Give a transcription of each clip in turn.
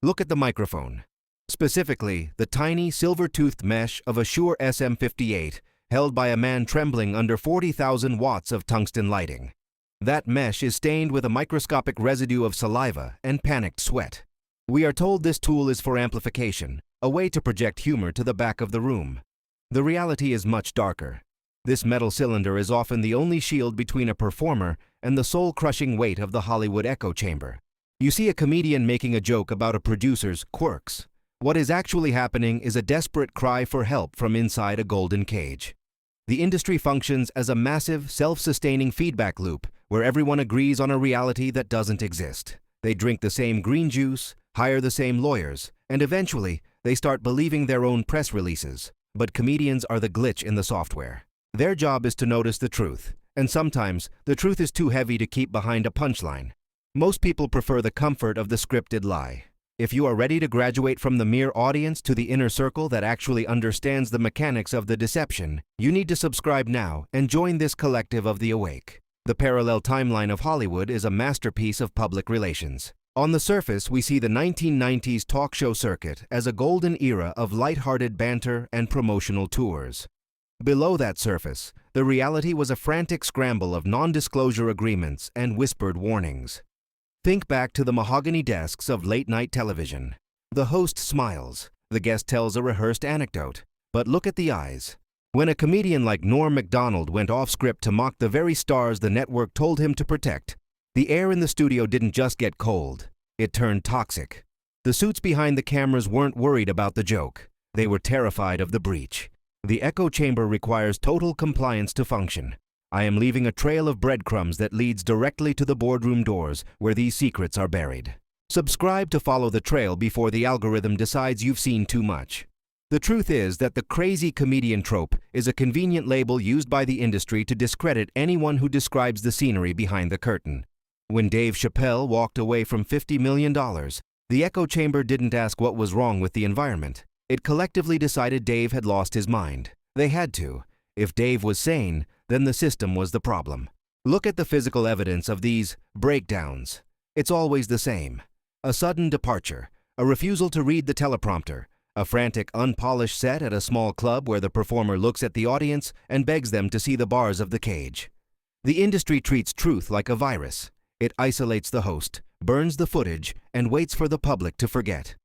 Look at the microphone. Specifically, the tiny silver-toothed mesh of a Shure SM58 held by a man trembling under 40,000 watts of tungsten lighting. That mesh is stained with a microscopic residue of saliva and panicked sweat. We are told this tool is for amplification, a way to project humor to the back of the room. The reality is much darker. This metal cylinder is often the only shield between a performer and the soul-crushing weight of the Hollywood echo chamber. You see a comedian making a joke about a producer's quirks. What is actually happening is a desperate cry for help from inside a golden cage. The industry functions as a massive, self-sustaining feedback loop where everyone agrees on a reality that doesn't exist. They drink the same green juice, hire the same lawyers, and eventually, they start believing their own press releases. But comedians are the glitch in the software. Their job is to notice the truth, and sometimes the truth is too heavy to keep behind a punchline. Most people prefer the comfort of the scripted lie. If you are ready to graduate from the mere audience to the inner circle that actually understands the mechanics of the deception, you need to subscribe now and join this collective of the awake. The parallel timeline of Hollywood is a masterpiece of public relations. On the surface, we see the 1990s talk show circuit as a golden era of light-hearted banter and promotional tours. Below that surface, the reality was a frantic scramble of non-disclosure agreements and whispered warnings. Think back to the mahogany desks of late-night television. The host smiles, the guest tells a rehearsed anecdote, but look at the eyes. When a comedian like Norm Macdonald went off-script to mock the very stars the network told him to protect, the air in the studio didn't just get cold, it turned toxic. The suits behind the cameras weren't worried about the joke. They were terrified of the breach. The echo chamber requires total compliance to function. I am leaving a trail of breadcrumbs that leads directly to the boardroom doors where these secrets are buried. Subscribe to follow the trail before the algorithm decides you've seen too much. The truth is that the crazy comedian trope is a convenient label used by the industry to discredit anyone who describes the scenery behind the curtain. When Dave Chappelle walked away from $50 million, the echo chamber didn't ask what was wrong with the environment. It collectively decided Dave had lost his mind. They had to. If Dave was sane, then the system was the problem. Look at the physical evidence of these breakdowns. It's always the same. A sudden departure, a refusal to read the teleprompter, a frantic, unpolished set at a small club where the performer looks at the audience and begs them to see the bars of the cage. The industry treats truth like a virus. It isolates the host, burns the footage, and waits for the public to forget.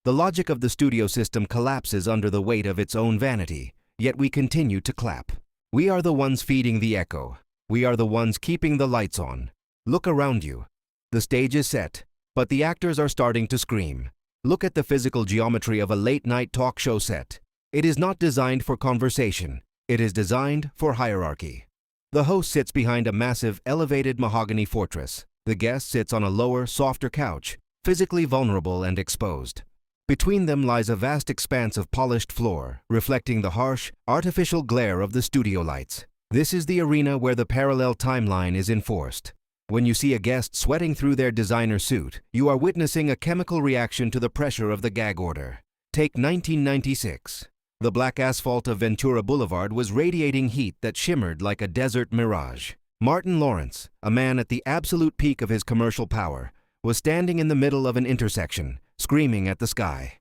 The logic of the studio system collapses under the weight of its own vanity, yet we continue to clap. We are the ones feeding the echo. We are the ones keeping the lights on. Look around you. The stage is set, but the actors are starting to scream. Look at the physical geometry of a late-night talk show set. It is not designed for conversation. It is designed for hierarchy. The host sits behind a massive, elevated mahogany fortress. The guest sits on a lower, softer couch, physically vulnerable and exposed. Between them lies a vast expanse of polished floor, reflecting the harsh, artificial glare of the studio lights. This is the arena where the parallel timeline is enforced. When you see a guest sweating through their designer suit, you are witnessing a chemical reaction to the pressure of the gag order. Take 1996. The black asphalt of Ventura Boulevard was radiating heat that shimmered like a desert mirage. Martin Lawrence, a man at the absolute peak of his commercial power, was standing in the middle of an intersection, screaming at the sky.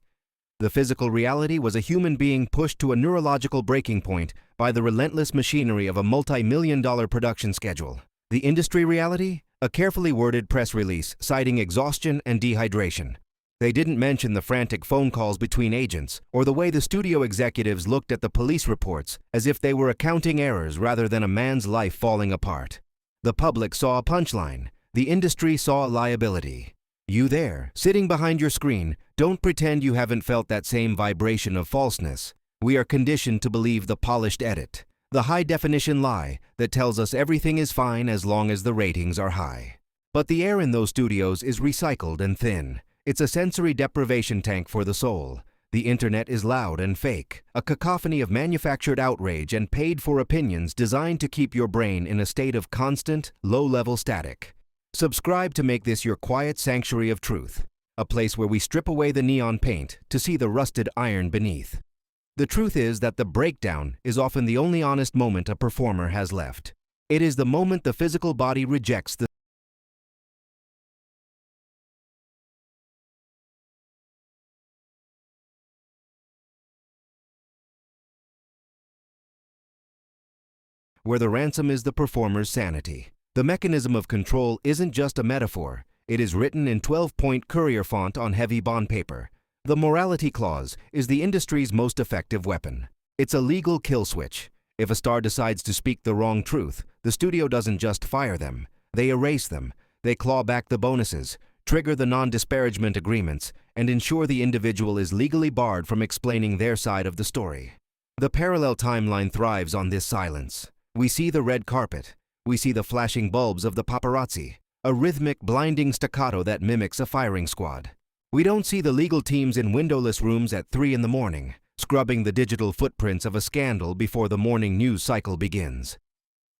The physical reality was a human being pushed to a neurological breaking point by the relentless machinery of a multi-million-dollar production schedule. The industry reality? A carefully worded press release citing exhaustion and dehydration. They didn't mention the frantic phone calls between agents or the way the studio executives looked at the police reports as if they were accounting errors rather than a man's life falling apart. The public saw a punchline. The industry saw a liability. You there, sitting behind your screen, don't pretend you haven't felt that same vibration of falseness. We are conditioned to believe the polished edit, the high-definition lie that tells us everything is fine as long as the ratings are high. But the air in those studios is recycled and thin. It's a sensory deprivation tank for the soul. The internet is loud and fake, a cacophony of manufactured outrage and paid-for opinions designed to keep your brain in a state of constant, low-level static. Subscribe to make this your quiet sanctuary of truth, a place where we strip away the neon paint to see the rusted iron beneath. The truth is that the breakdown is often the only honest moment a performer has left. It is the moment the physical body rejects the where the ransom is the performer's sanity. The mechanism of control isn't just a metaphor. It is written in 12-point courier font on heavy bond paper. The morality clause is the industry's most effective weapon. It's a legal kill switch. If a star decides to speak the wrong truth, the studio doesn't just fire them. They erase them. They claw back the bonuses, trigger the non-disparagement agreements, and ensure the individual is legally barred from explaining their side of the story. The parallel timeline thrives on this silence. We see the red carpet. We see the flashing bulbs of the paparazzi, a rhythmic, blinding staccato that mimics a firing squad. We don't see the legal teams in windowless rooms at 3 in the morning, scrubbing the digital footprints of a scandal before the morning news cycle begins.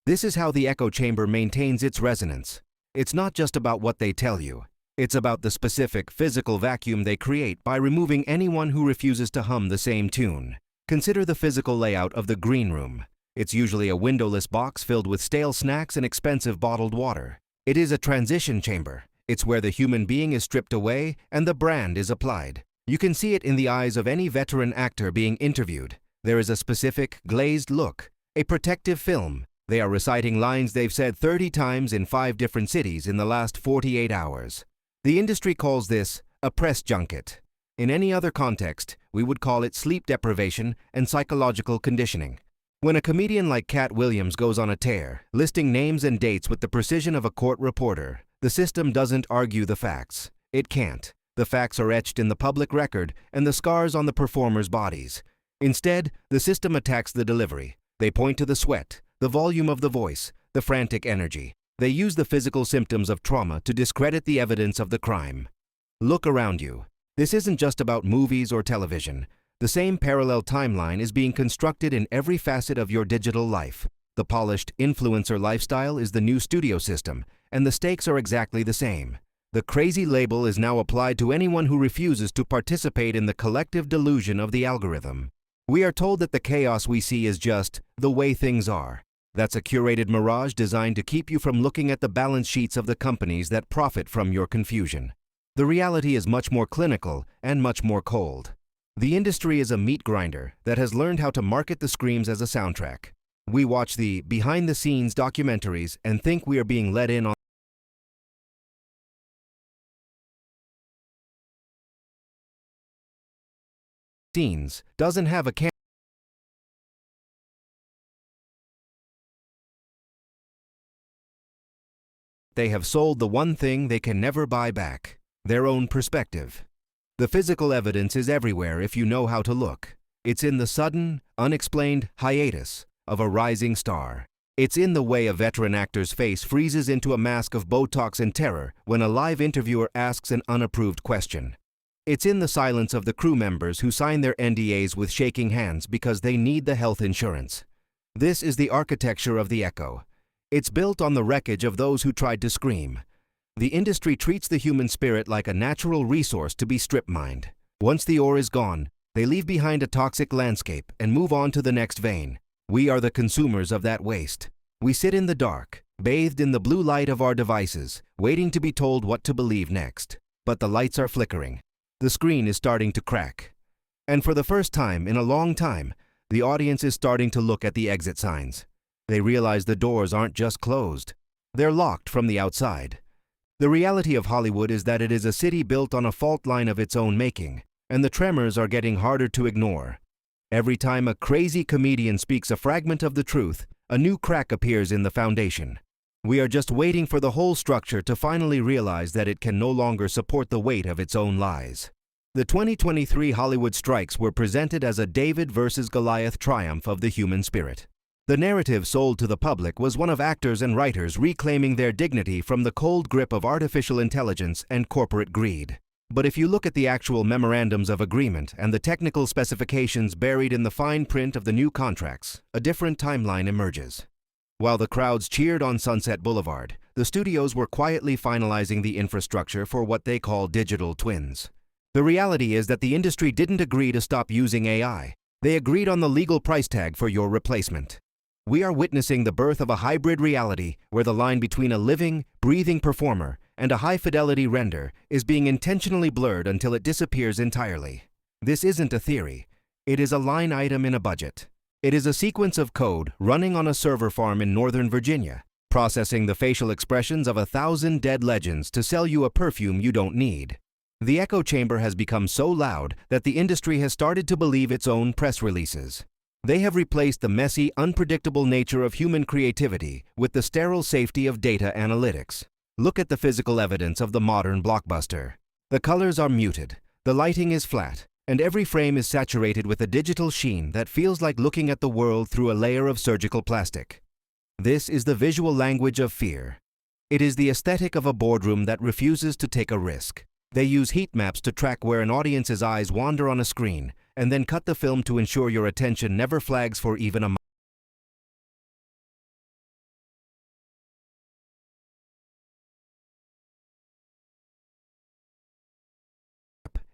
This is how the echo chamber maintains its resonance. It's not just about what they tell you. It's about the specific physical vacuum they create by removing anyone who refuses to hum the same tune. Consider the physical layout of the green room. It's usually a windowless box filled with stale snacks and expensive bottled water. It is a transition chamber. It's where the human being is stripped away and the brand is applied. You can see it in the eyes of any veteran actor being interviewed. There is a specific, glazed look, a protective film. They are reciting lines they've said 30 times in 5 different cities in the last 48 hours. The industry calls this a press junket. In any other context, we would call it sleep deprivation and psychological conditioning. When a comedian like Cat Williams goes on a tear, listing names and dates with the precision of a court reporter, the system doesn't argue the facts. It can't. The facts are etched in the public record and the scars on the performers' bodies. Instead, the system attacks the delivery. They point to the sweat, the volume of the voice, the frantic energy. They use the physical symptoms of trauma to discredit the evidence of the crime. Look around you. This isn't just about movies or television. The same parallel timeline is being constructed in every facet of your digital life. The polished influencer lifestyle is the new studio system, and the stakes are exactly the same. The crazy label is now applied to anyone who refuses to participate in the collective delusion of the algorithm. We are told that the chaos we see is just the way things are. That's a curated mirage designed to keep you from looking at the balance sheets of the companies that profit from your confusion. The reality is much more clinical and much more cold. The industry is a meat grinder that has learned how to market the screams as a soundtrack. We watch the behind-the-scenes documentaries and think we are being let in on scenes doesn't have a camera. They have sold the one thing they can never buy back, their own perspective. The physical evidence is everywhere if you know how to look. It's in the sudden, unexplained hiatus of a rising star. It's in the way a veteran actor's face freezes into a mask of Botox and terror when a live interviewer asks an unapproved question. It's in the silence of the crew members who sign their NDAs with shaking hands because they need the health insurance. This is the architecture of the echo. It's built on the wreckage of those who tried to scream. The industry treats the human spirit like a natural resource to be strip-mined. Once the ore is gone, they leave behind a toxic landscape and move on to the next vein. We are the consumers of that waste. We sit in the dark, bathed in the blue light of our devices, waiting to be told what to believe next. But the lights are flickering. The screen is starting to crack. And for the first time in a long time, the audience is starting to look at the exit signs. They realize the doors aren't just closed. They're locked from the outside. The reality of Hollywood is that it is a city built on a fault line of its own making, and the tremors are getting harder to ignore. Every time a crazy comedian speaks a fragment of the truth, a new crack appears in the foundation. We are just waiting for the whole structure to finally realize that it can no longer support the weight of its own lies. The 2023 Hollywood strikes were presented as a David versus Goliath triumph of the human spirit. The narrative sold to the public was one of actors and writers reclaiming their dignity from the cold grip of artificial intelligence and corporate greed. But if you look at the actual memorandums of agreement and the technical specifications buried in the fine print of the new contracts, a different timeline emerges. While the crowds cheered on Sunset Boulevard, the studios were quietly finalizing the infrastructure for what they call digital twins. The reality is that the industry didn't agree to stop using AI. They agreed on the legal price tag for your replacement. We are witnessing the birth of a hybrid reality where the line between a living, breathing performer and a high-fidelity render is being intentionally blurred until it disappears entirely. This isn't a theory. It is a line item in a budget. It is a sequence of code running on a server farm in Northern Virginia, processing the facial expressions of 1,000 dead legends to sell you a perfume you don't need. The echo chamber has become so loud that the industry has started to believe its own press releases. They have replaced the messy, unpredictable nature of human creativity with the sterile safety of data analytics. Look at the physical evidence of the modern blockbuster. The colors are muted, the lighting is flat, and every frame is saturated with a digital sheen that feels like looking at the world through a layer of surgical plastic. This is the visual language of fear. It is the aesthetic of a boardroom that refuses to take a risk. They use heat maps to track where an audience's eyes wander on a screen, and then cut the film to ensure your attention never flags for even a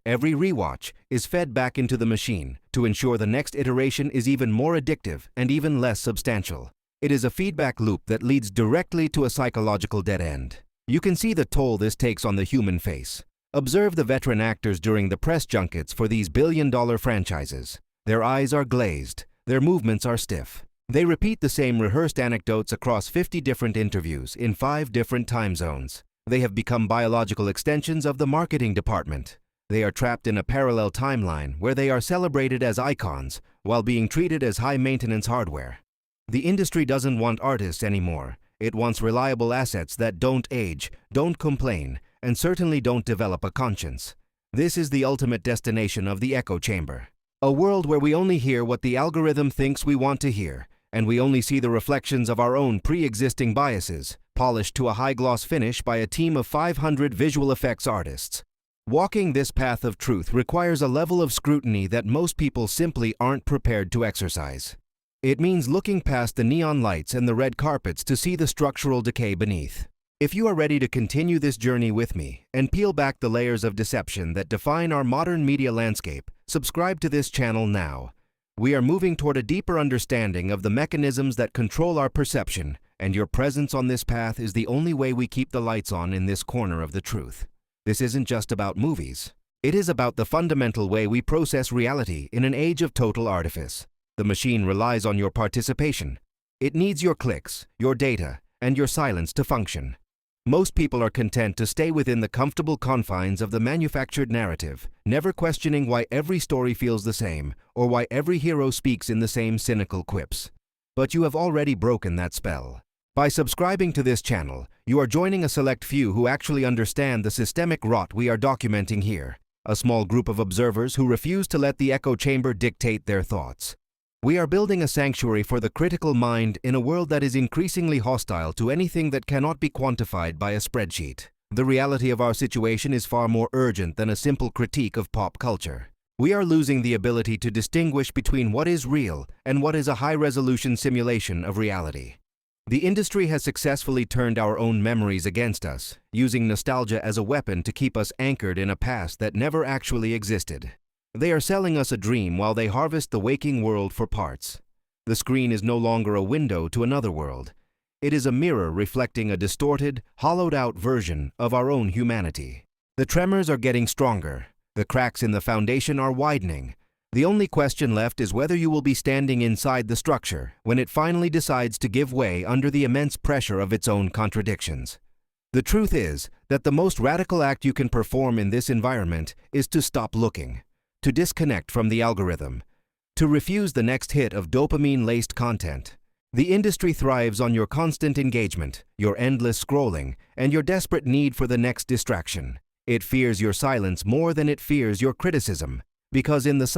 Every rewatch is fed back into the machine to ensure the next iteration is even more addictive and even less substantial. It is a feedback loop that leads directly to a psychological dead end. You can see the toll this takes on the human face. Observe the veteran actors during the press junkets for these billion-dollar franchises. Their eyes are glazed, their movements are stiff. They repeat the same rehearsed anecdotes across 50 different interviews in 5 different time zones. They have become biological extensions of the marketing department. They are trapped in a parallel timeline where they are celebrated as icons while being treated as high-maintenance hardware. The industry doesn't want artists anymore. It wants reliable assets that don't age, don't complain, and certainly don't develop a conscience. This is the ultimate destination of the echo chamber. A world where we only hear what the algorithm thinks we want to hear, and we only see the reflections of our own pre-existing biases, polished to a high-gloss finish by a team of 500 visual effects artists. Walking this path of truth requires a level of scrutiny that most people simply aren't prepared to exercise. It means looking past the neon lights and the red carpets to see the structural decay beneath. If you are ready to continue this journey with me and peel back the layers of deception that define our modern media landscape, subscribe to this channel now. We are moving toward a deeper understanding of the mechanisms that control our perception, and your presence on this path is the only way we keep the lights on in this corner of the truth. This isn't just about movies. It is about the fundamental way we process reality in an age of total artifice. The machine relies on your participation. It needs your clicks, your data, and your silence to function. Most people are content to stay within the comfortable confines of the manufactured narrative, never questioning why every story feels the same or why every hero speaks in the same cynical quips. But you have already broken that spell. By subscribing to this channel, you are joining a select few who actually understand the systemic rot we are documenting here, a small group of observers who refuse to let the echo chamber dictate their thoughts. We are building a sanctuary for the critical mind in a world that is increasingly hostile to anything that cannot be quantified by a spreadsheet. The reality of our situation is far more urgent than a simple critique of pop culture. We are losing the ability to distinguish between what is real and what is a high-resolution simulation of reality. The industry has successfully turned our own memories against us, using nostalgia as a weapon to keep us anchored in a past that never actually existed. They are selling us a dream while they harvest the waking world for parts. The screen is no longer a window to another world. It is a mirror reflecting a distorted, hollowed-out version of our own humanity. The tremors are getting stronger. The cracks in the foundation are widening. The only question left is whether you will be standing inside the structure when it finally decides to give way under the immense pressure of its own contradictions. The truth is that the most radical act you can perform in this environment is to stop looking, to disconnect from the algorithm, to refuse the next hit of dopamine-laced content. The industry thrives on your constant engagement, your endless scrolling, and your desperate need for the next distraction. It fears your silence more than it fears your criticism, because in the silence,